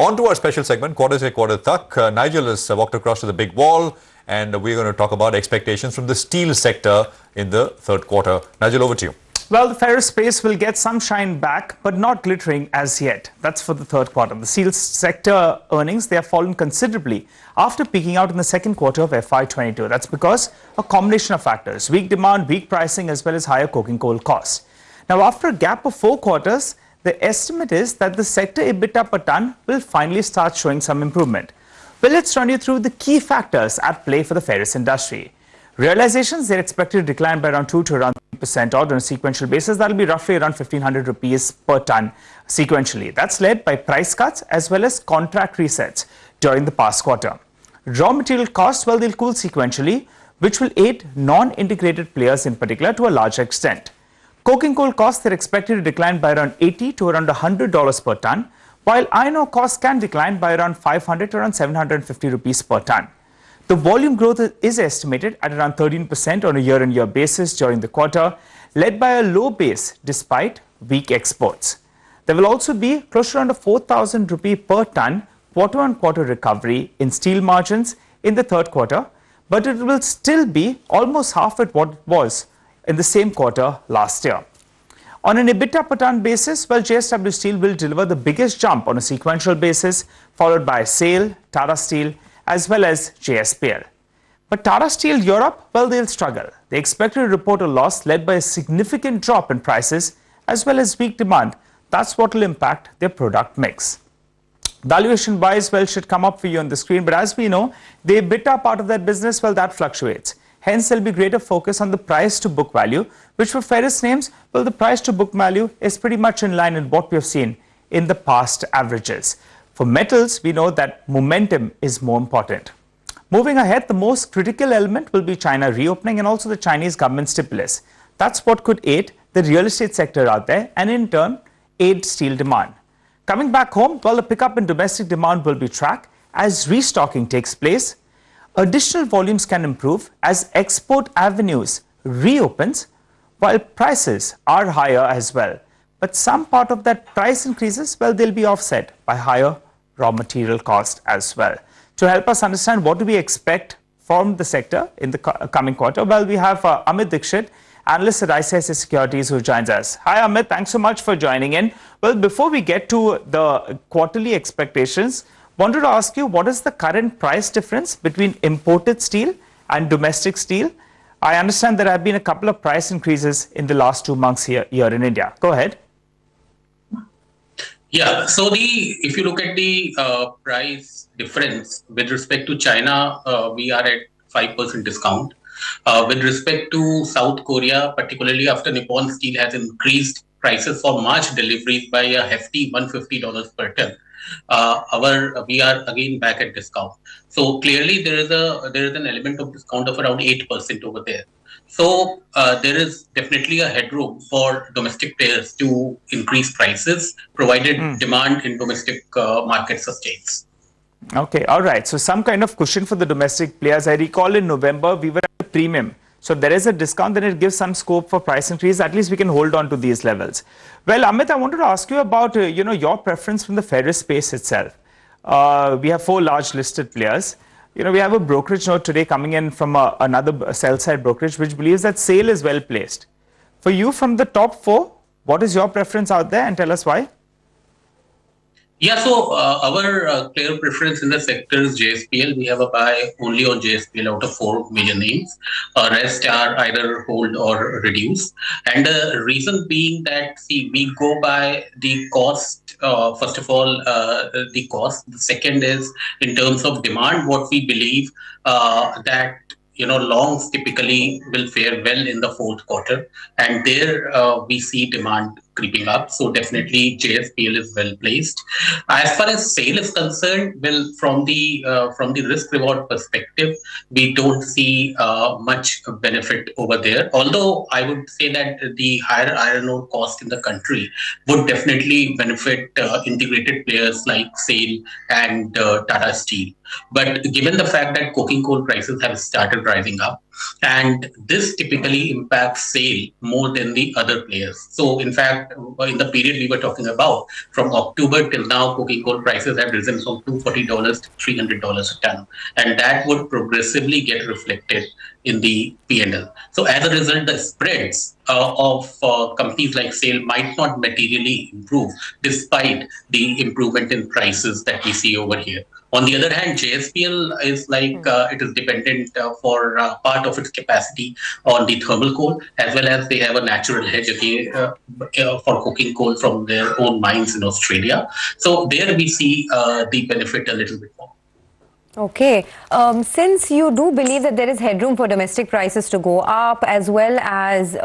On to our special segment, Quarter Se Quarter Tak. Nigel has walked across to the big wall, and we're going to talk about expectations from the steel sector in the third quarter. Nigel, over to you. Well, the ferrous space will get some shine back, but not glittering as yet. That's for the third quarter. The steel sector earnings, they have fallen considerably after peaking out in the second quarter of FY22. That's because a combination of factors: weak demand, weak pricing, as well as higher coking coal costs. Now, after a gap of 4 quarters, the estimate is that the sector EBITDA per ton will finally start showing some improvement. Well, let's run you through the key factors at play for the ferrous industry. Realizations, they're expected to decline by around 2 to around 3% odd on a sequential basis. That'll be roughly around 1,500 rupees per ton sequentially. That's led by price cuts as well as contract resets during the past quarter. Raw material costs, well, they'll cool sequentially, which will aid non-integrated players in particular to a large extent. Coking coal costs are expected to decline by around $80 to around $100 per ton, while iron ore costs can decline by around 500 to around 750 rupees per ton. The volume growth is estimated at around 13% on a year-on-year basis during the quarter, led by a low base despite weak exports. There will also be close to around a 4,000 rupee per ton quarter-on-quarter recovery in steel margins in the third quarter, but it will still be almost half at what it was in the same quarter last year. On an EBITDA per ton basis, well, JSW Steel will deliver the biggest jump on a sequential basis, followed by SAIL, Tata Steel, as well as JSPL. But Tata Steel Europe, well, they'll struggle. They expect to report a loss led by a significant drop in prices as well as weak demand. That's what will impact their product mix. Valuation-wise, well, should come up for you on the screen, but as we know, the EBITDA part of that business, well, that fluctuates. Hence, there'll be greater focus on the price to book value, which for ferrous names, well, the price to book value is pretty much in line with what we have seen in the past averages. For metals, we know that momentum is more important. Moving ahead, the most critical element will be China reopening and also the Chinese government stimulus. That's what could aid the real estate sector out there and in turn aid steel demand. Coming back home, well, the pickup in domestic demand will be tracked as restocking takes place. Additional volumes can improve as export avenues reopens, while prices are higher as well. But some part of that price increases, well, they'll be offset by higher raw material cost as well. To help us understand what do we expect from the sector in the coming quarter, well, we have Amit Dixit, analyst at ICICI Securities, who joins us. Hi, Amit. Thanks so much for joining in. Well, before we get to the quarterly expectations, wanted to ask you, what is the current price difference between imported steel and domestic steel? I understand there have been a couple of price increases in the last 2 months here in India. Go ahead. Yeah, so if you look at the price difference with respect to China, we are at 5% discount. With respect to South Korea, particularly after Nippon Steel has increased prices for March deliveries by a hefty $150 per ton, we are again back at discount. So clearly there is an element of discount of around 8% over there. So there is definitely a headroom for domestic players to increase prices, provided demand in domestic market sustains. Okay, all right. So some kind of cushion for the domestic players. I recall in November, we were at a premium. So if there is a discount, then it gives some scope for price increase. At least we can hold on to these levels. Well, Amit, I wanted to ask you about your preference from the ferrous space itself. We have 4 large listed players. We have a brokerage note today coming in from another sell-side brokerage, which believes that SAIL is well placed. For you, from the top 4, what is your preference out there, and tell us why? Yeah, so our clear preference in the sector is JSPL. We have a buy only on JSPL out of 4 major names. Rest are either hold or reduce. And the reason being that, see, we go by the cost. First of all, the cost. The second is in terms of demand, what we believe that longs typically will fare well in the fourth quarter, and there we see demand creeping up. So definitely JSPL is well placed. As far as SAIL is concerned, well, from the risk reward perspective, we don't see much benefit over there. Although I would say that the higher iron ore cost in the country would definitely benefit integrated players like SAIL and Tata Steel. But given the fact that coking coal prices have started rising up, and this typically impacts sale more than the other players. So, in fact, in the period we were talking about, from October till now, coking coal prices have risen from $240 to $300 a ton, and that would progressively get reflected in the P&L. So, as a result, the spreads of companies like SAIL might not materially improve despite the improvement in prices that we see over here. On the other hand, JSPL is it is dependent for part of its capacity on the thermal coal, as well as they have a natural hedge for coking coal from their own mines in Australia. So there we see the benefit a little bit more. Okay. Since you do believe that there is headroom for domestic prices to go up, as well as,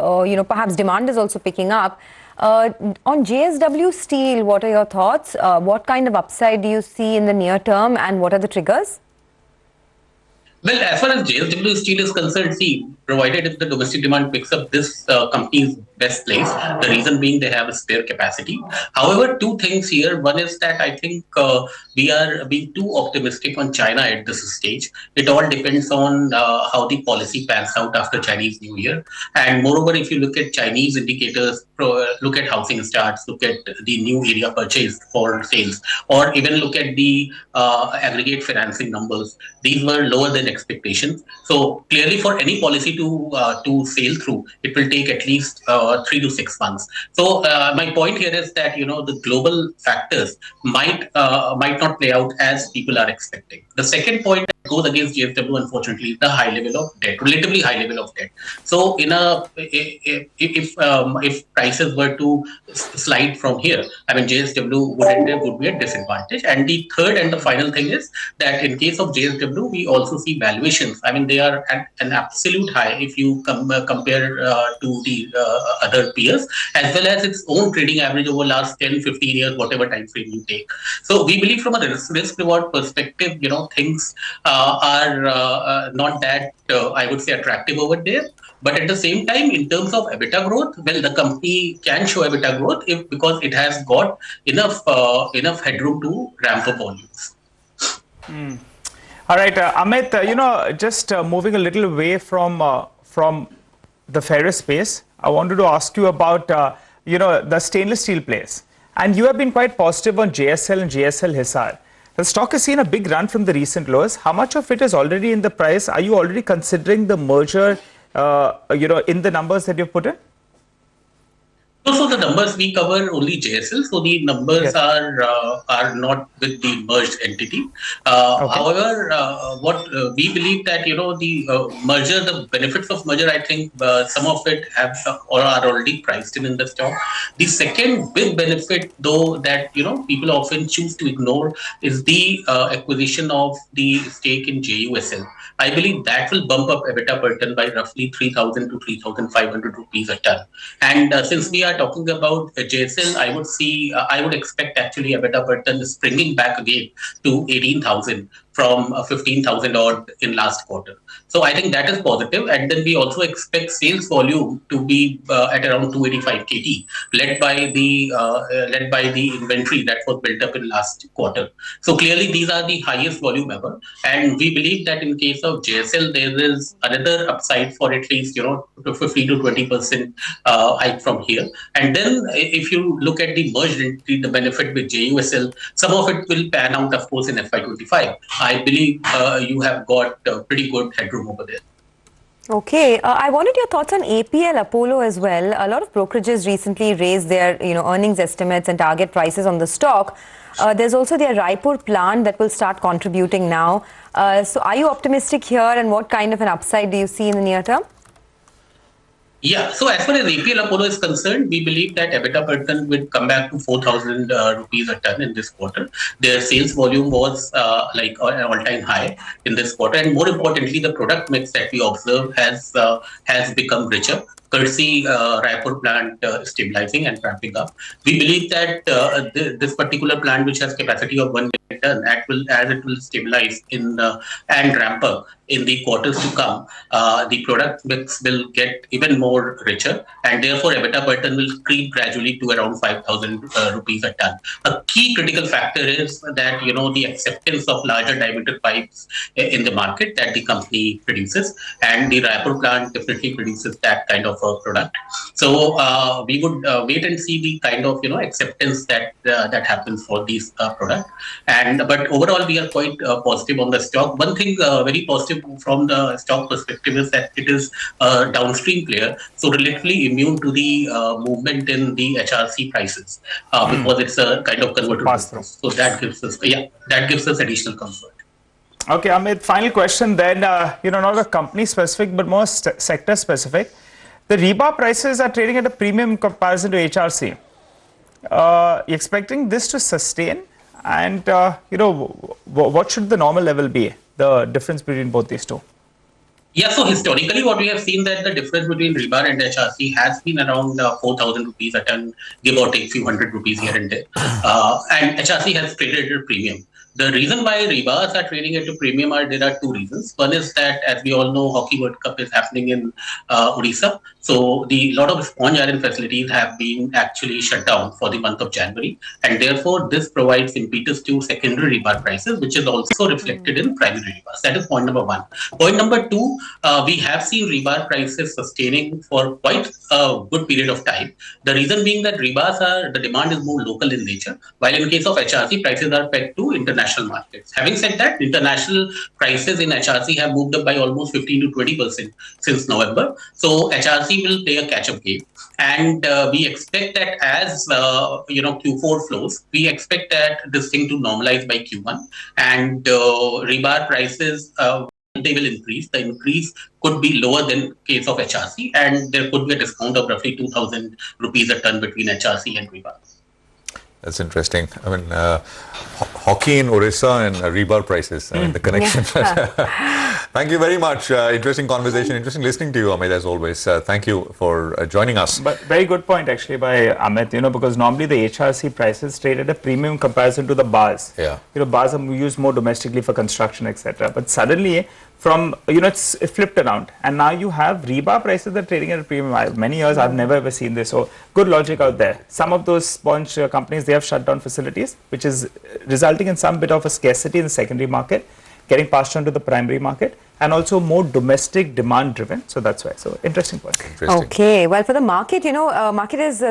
perhaps demand is also picking up, on JSW Steel, what are your thoughts? What kind of upside do you see in the near term, and what are the triggers? Well, as far as JSW Steel is concerned, see, provided if the domestic demand picks up, this company is best placed. The reason being they have a spare capacity. However, two things here. One is that I think we are being too optimistic on China at this stage. It all depends on how the policy pans out after Chinese New Year. And moreover, if you look at Chinese indicators, look at housing starts, look at the new area purchased for sales, or even look at the aggregate financing numbers. These were lower than expectations. So clearly, for any policy to sail through, it will take at least 3 to 6 months. So my point here is that the global factors might not play out as people are expecting. The second point that goes against JSW, unfortunately, is the high level of debt, relatively high level of debt. So if prices were to slide from here, I mean JSW would be a disadvantage. And the third and the final thing is that in case of JSW, we also see valuations. I mean, they are at an absolute high if you compare to the other peers, as well as its own trading average over last 10, 15 years, whatever time frame you take. So we believe from a risk reward perspective, things are not that, I would say, attractive over there. But at the same time, in terms of EBITDA growth, well, the company can show EBITDA growth because it has got enough headroom to ramp up volumes. All right, Amit, just moving a little away from the ferrous space, I wanted to ask you about the stainless steel place. And you have been quite positive on JSL and JSL Hisar. The stock has seen a big run from the recent lows. How much of it is already in the price? Are you already considering the merger, in the numbers that you've put in? So the numbers we cover only JSL. So the numbers are not with the merged entity. Okay. However, what we believe that the merger, the benefits of merger, I think some of it have or are already priced in the stock. The second big benefit, though, that people often choose to ignore is the acquisition of the stake in JUSL. I believe that will bump up EBITDA per ton by roughly 3,000 to 3,500 rupees a ton. And since we are talking about JSL, I would expect actually EBITDA per ton springing back again to 18,000 from 15,000 odd in last quarter. So I think that is positive. And then we also expect sales volume to be at around 285 KT, led by the inventory that was built up in last quarter. So clearly these are the highest volume ever. And we believe that in case of JSL, there is another upside for at least 15 to 20% hike from here. And then if you look at the merged entity, the benefit with JUSL, some of it will pan out, of course, in FY25. I believe you have got pretty good headroom over there. Okay, I wanted your thoughts on APL Apollo as well. A lot of brokerages recently raised their earnings estimates and target prices on the stock. There's also their Raipur plant that will start contributing now. So are you optimistic here, and what kind of an upside do you see in the near term? Yeah, so as far as APL Apollo is concerned, we believe that EBITDA per ton will come back to 4,000 rupees a ton in this quarter. Their sales volume was an all-time high in this quarter, and more importantly, the product mix that we observe has become richer, courtesy Raipur plant stabilizing and ramping up. We believe that this particular plant, which has capacity of 1 million ton, as it will stabilize and ramp up, in the quarters to come, the product mix will get even more richer, and therefore EBITDA per ton will creep gradually to around 5,000 rupees a ton. A key critical factor is that the acceptance of larger diameter pipes in the market that the company produces, and the Raipur plant definitely produces that kind of a product. So we would wait and see the kind of acceptance that happens for these product. But overall, we are quite positive on the stock. One thing very positive from the stock perspective is that it is a downstream player, so relatively immune to the movement in the HRC prices because it's a kind of converter business. So that gives us additional comfort. Okay, Amit, final question then, not a company specific, but more sector specific. The rebar prices are trading at a premium in comparison to HRC. You expecting this to sustain? And, what should the normal level be, the difference between both these two? Yeah, so historically, what we have seen that the difference between rebar and HRC has been around 4,000 rupees a ton, give or take few hundred rupees here and there. And HRC has traded at a premium. The reason why rebars are trading at a premium there are two reasons. One is that, as we all know, Hockey World Cup is happening in Odisha. So lot of sponge iron facilities have been actually shut down for the month of January. And therefore, this provides impetus to secondary rebar prices, which is also reflected in primary rebars. That is point number one. Point number two, we have seen rebar prices sustaining for quite a good period of time. The reason being that rebars the demand is more local in nature, while in case of HRC, prices are pegged to international markets. Having said that, international prices in HRC have moved up by almost 15 to 20% since November. So HRC will play a catch-up game, and we expect that as Q4 flows, we expect that this thing to normalize by Q1, and rebar prices they will increase. The increase could be lower than case of HRC, and there could be a discount of roughly 2,000 rupees a ton between HRC and rebar. That's interesting. I mean, hockey in Orissa and rebar prices, I mean, the connection. Thank you very much. Interesting conversation. Interesting listening to you, Amit, as always. Thank you for joining us. But very good point, actually, by Amit, because normally the HRC prices trade at a premium in comparison to the bars. Yeah. Bars are used more domestically for construction, etc. But suddenly, it's flipped around, and now you have rebar prices that are trading at a premium. Many years I've never ever seen this, so good logic out there. Some of those sponge companies, they have shut down facilities, which is resulting in some bit of a scarcity in the secondary market, getting passed on to the primary market, and also more domestic demand driven. So that's why. So interesting point. Okay, well, for the market, market is